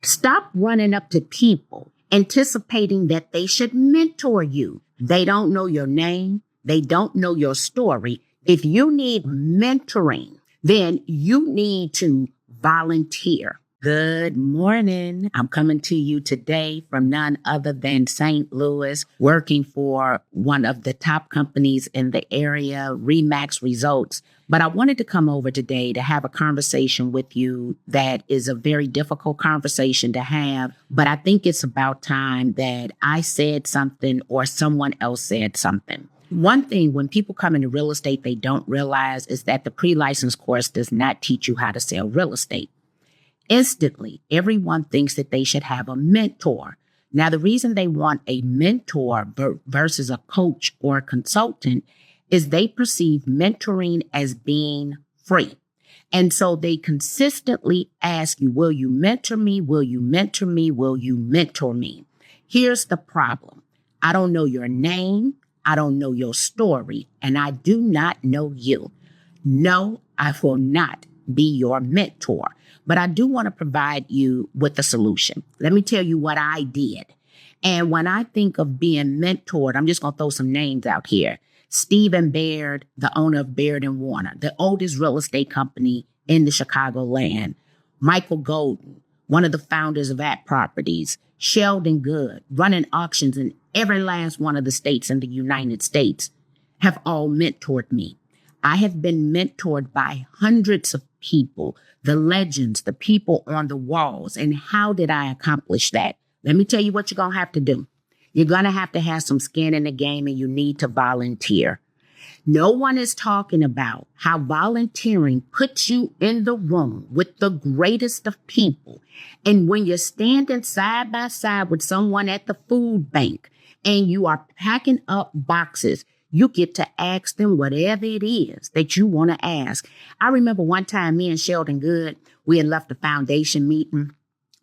Stop running up to people anticipating that they should mentor you. They don't know your name. They don't know your story. If you need mentoring, then you need to volunteer. Good morning. I'm coming to you today from none other than St. Louis, working for one of the top companies in the area, Remax Results. But I wanted to come over today to have a conversation with you that is a very difficult conversation to have. But I think it's about time that I said something or someone else said something. One thing when people come into real estate, they don't realize is that the pre-license course does not teach you how to sell real estate. Instantly, everyone thinks that they should have a mentor. Now, the reason they want a mentor versus a coach or a consultant is they perceive mentoring as being free. And so they consistently ask you, will you mentor me? Will you mentor me? Will you mentor me? Here's the problem. I don't know your name. I don't know your story. And I do not know you. No, I will not be your mentor. But I do want to provide you with a solution. Let me tell you what I did. And when I think of being mentored, I'm just going to throw some names out here. Stephen Baird, the owner of Baird & Warner, the oldest real estate company in the Chicagoland. Michael Golden, one of the founders of At Properties. Sheldon Good, running auctions in every last one of the states in the United States, have all mentored me. I have been mentored by hundreds of people, the legends, the people on the walls. And how did I accomplish that? Let me tell you what you're going to have to do. You're going to have some skin in the game, and you need to volunteer. No one is talking about how volunteering puts you in the room with the greatest of people. And when you're standing side by side with someone at the food bank and you are packing up boxes, you get to ask them whatever it is that you want to ask. I remember one time me and Sheldon Good, we had left a foundation meeting.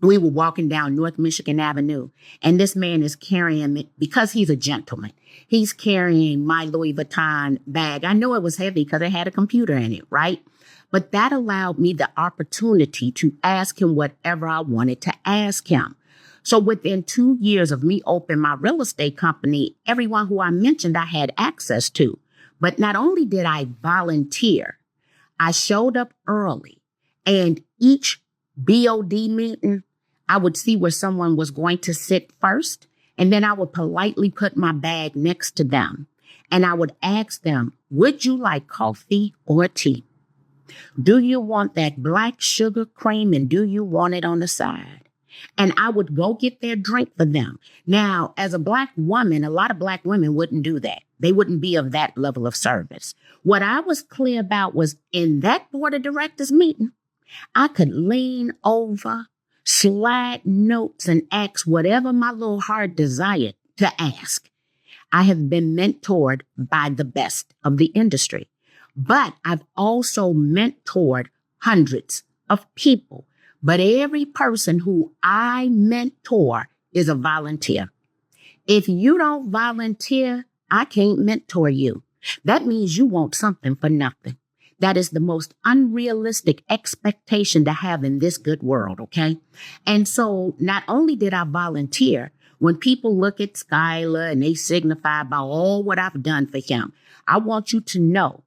We were walking down North Michigan Avenue, and this man is carrying me, because he's a gentleman, he's carrying my Louis Vuitton bag. I know it was heavy because it had a computer in it, right? But that allowed me the opportunity to ask him whatever I wanted to ask him. So within 2 years of me opening my real estate company, everyone who I mentioned I had access to. But not only did I volunteer, I showed up early, and each BOD meeting, I would see where someone was going to sit first, and then I would politely put my bag next to them. And I would ask them, would you like coffee or tea? Do you want that black sugar cream, and do you want it on the side? And I would go get their drink for them. Now, as a Black woman, a lot of Black women wouldn't do that. They wouldn't be of that level of service. What I was clear about was in that board of directors meeting, I could lean over, slide notes, and ask whatever my little heart desired to ask. I have been mentored by the best of the industry, but I've also mentored hundreds of people. But every person who I mentor is a volunteer. If you don't volunteer, I can't mentor you. That means you want something for nothing. That is the most unrealistic expectation to have in this good world, okay? And so not only did I volunteer, when people look at Skylar and they signify by all what I've done for him, I want you to know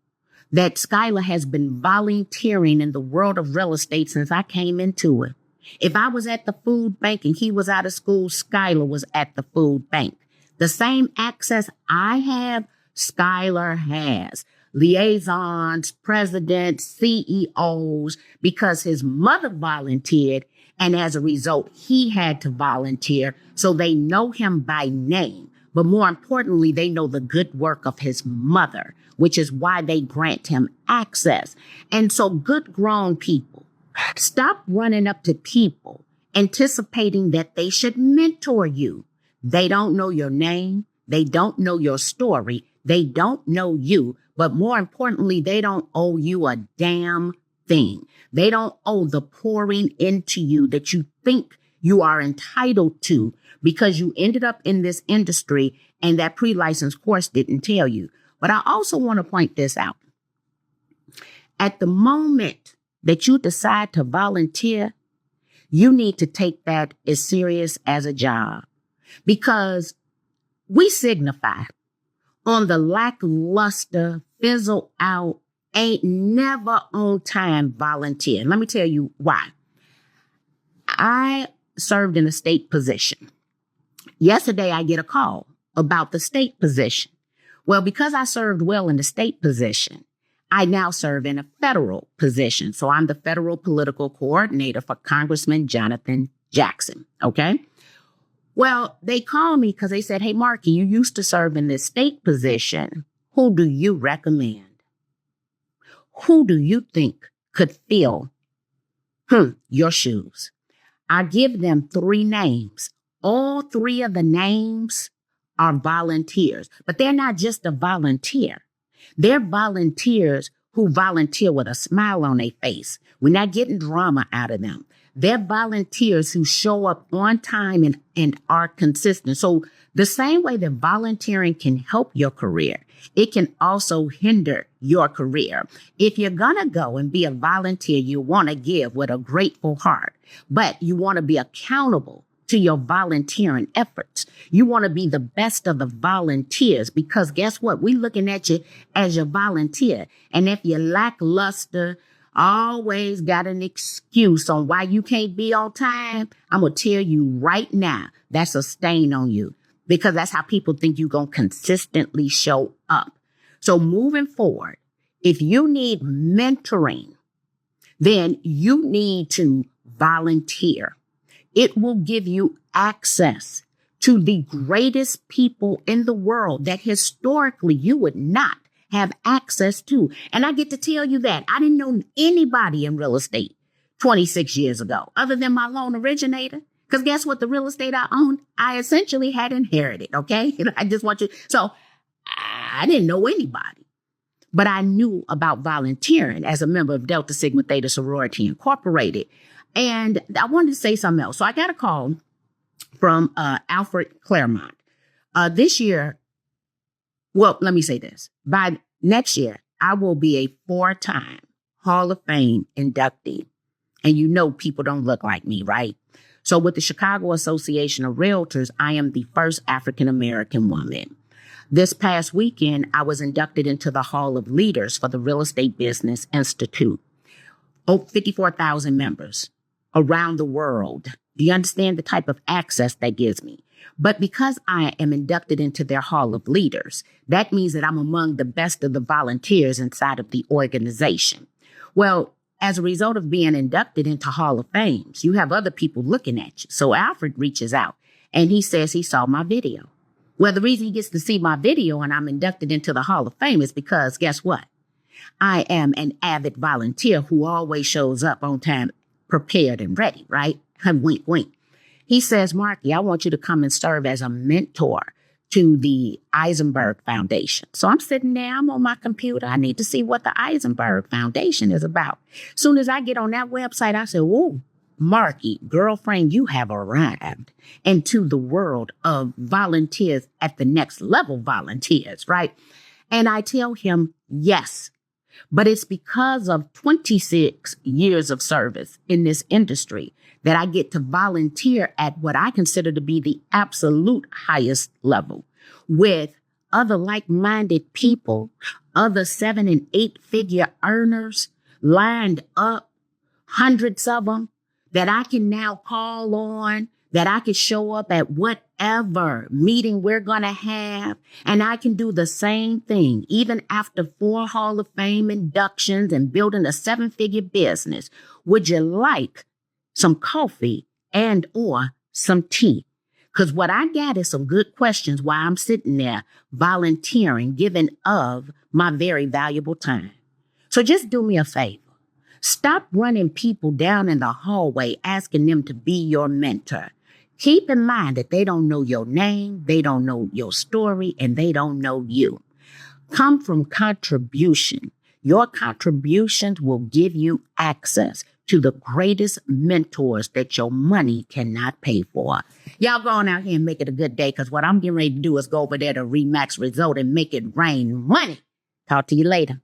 that Skylar has been volunteering in the world of real estate since I came into it. If I was at the food bank and he was out of school, Skylar was at the food bank. The same access I have, Skylar has. Liaisons, presidents, CEOs, because his mother volunteered, and as a result, he had to volunteer, so they know him by name. But more importantly, they know the good work of his mother, which is why they grant him access. And so good grown people, stop running up to people anticipating that they should mentor you. They don't know your name. They don't know your story. They don't know you. But more importantly, they don't owe you a damn thing. They don't owe the pouring into you that you think you are entitled to because you ended up in this industry and that pre-license course didn't tell you. But I also want to point this out. At the moment that you decide to volunteer, You need to take that as serious as a job because we signify on the lackluster, fizzle out, ain't never on time volunteer. Let me tell you why. I served in a state position. Yesterday, I get a call about the state position. Well, because I served well in the state position, I now serve in a federal position. So I'm the federal political coordinator for Congressman Jonathan Jackson. Okay. Well, they called me because they said, hey, Marky, you used to serve in this state position. Who do you recommend? Who do you think could fill your shoes? I give them 3 names. All 3 of the names are volunteers, but they're not just a volunteer. They're volunteers who volunteer with a smile on their face. We're not getting drama out of them. They're volunteers who show up on time and are consistent. So the same way that volunteering can help your career, it can also hinder your career. If you're going to go and be a volunteer, you want to give with a grateful heart, but you want to be accountable to your volunteering efforts. You want to be the best of the volunteers because guess what? We're looking at you as your volunteer. And if you're lackluster, always got an excuse on why you can't be on time, I'm going to tell you right now, that's a stain on you because that's how people think you're going to consistently show up. So moving forward, if you need mentoring, then you need to volunteer. It will give you access to the greatest people in the world that historically you would not have access to. And I get to tell you that I didn't know anybody in real estate 26 years ago, other than my loan originator. Because guess what? The real estate I owned, I essentially had inherited. Okay. I just want you. So I didn't know anybody, but I knew about volunteering as a member of Delta Sigma Theta Sorority Incorporated. And I wanted to say something else. So I got a call from Alfred Claremont. This year, well, let me say this. By next year, I will be a 4-time Hall of Fame inductee. And you know people don't look like me, right? So with the Chicago Association of Realtors, I am the first African-American woman. This past weekend, I was inducted into the Hall of Leaders for the Real Estate Business Institute. 54,000 members around the world. Do you understand the type of access that gives me? But because I am inducted into their Hall of Leaders, that means that I'm among the best of the volunteers inside of the organization. Well, as a result of being inducted into Hall of Fames, you have other people looking at you. So Alfred reaches out and he says he saw my video. Well, the reason he gets to see my video and I'm inducted into the Hall of Fame is because guess what? I am an avid volunteer who always shows up on time, prepared and ready, right? Wink, wink. He says, Marky, I want you to come and serve as a mentor to the Eisenberg Foundation. So I'm sitting there, I'm on my computer. I need to see what the Eisenberg Foundation is about. Soon as I get on that website, I say, whoa, Marky, girlfriend, you have arrived into the world of volunteers at the next level volunteers, right? And I tell him, yes. But it's because of 26 years of service in this industry that I get to volunteer at what I consider to be the absolute highest level with other like-minded people, other 7- and 8-figure earners lined up, hundreds of them that I can now call on, that I can show up at whatever meeting we're going to have. And I can do the same thing, even after 4 Hall of Fame inductions and building a 7-figure business. Would you like some coffee and or some tea? Because what I got is some good questions while I'm sitting there volunteering, giving of my very valuable time. So just do me a favor. Stop running people down in the hallway asking them to be your mentor. Keep in mind that they don't know your name, they don't know your story, and they don't know you. Come from contribution. Your contributions will give you access to the greatest mentors that your money cannot pay for. Y'all go on out here and make it a good day, because what I'm getting ready to do is go over there to Remax Resort and make it rain money. Talk to you later.